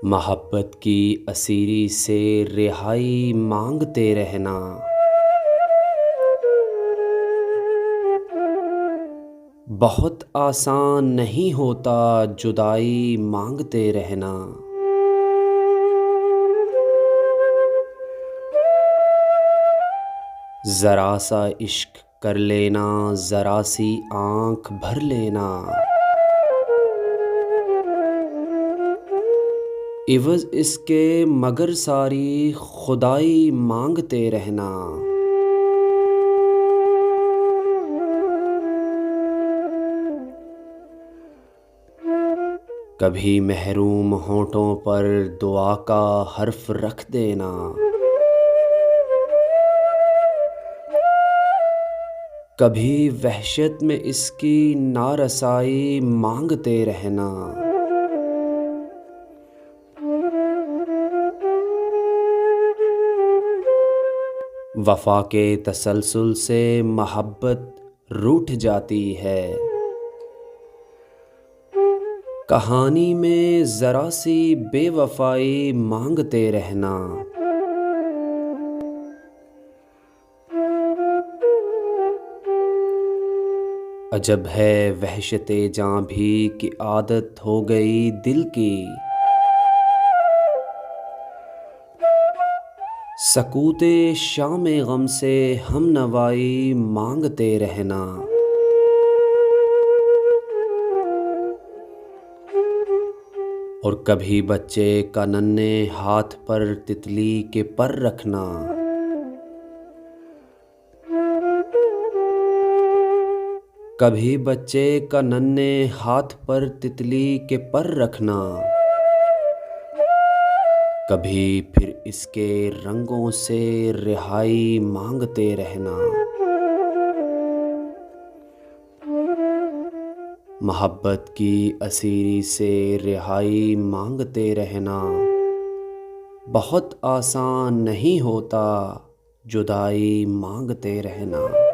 मोहब्बत की असीरी से रिहाई मांगते रहना। बहुत आसान नहीं होता जुदाई मांगते रहना। ज़रा सा इश्क कर लेना, ज़रा सी आँख भर लेना, इवज़ इसके मगर सारी खुदाई मांगते रहना। कभी महरूम होंठों पर दुआ का हर्फ रख देना, कभी वहशत में इसकी नारसाई मांगते रहना। वफ़ा के तसलसल से मोहब्बत रूठ जाती है, कहानी में ज़रा सी बेवफ़ाई मांगते रहना। अजब है वहशते जां भी कि आदत हो गई दिल की, सकूते शामे गम से हम नवाई मांगते रहना। और कभी बच्चे का नन्हे हाथ पर तितली के पर रखना, कभी बच्चे का नन्हे हाथ पर तितली के पर रखना, कभी फिर इसके रंगों से रिहाई मांगते रहना। मोहब्बत की असीरी से रिहाई मांगते रहना। बहुत आसान नहीं होता जुदाई मांगते रहना।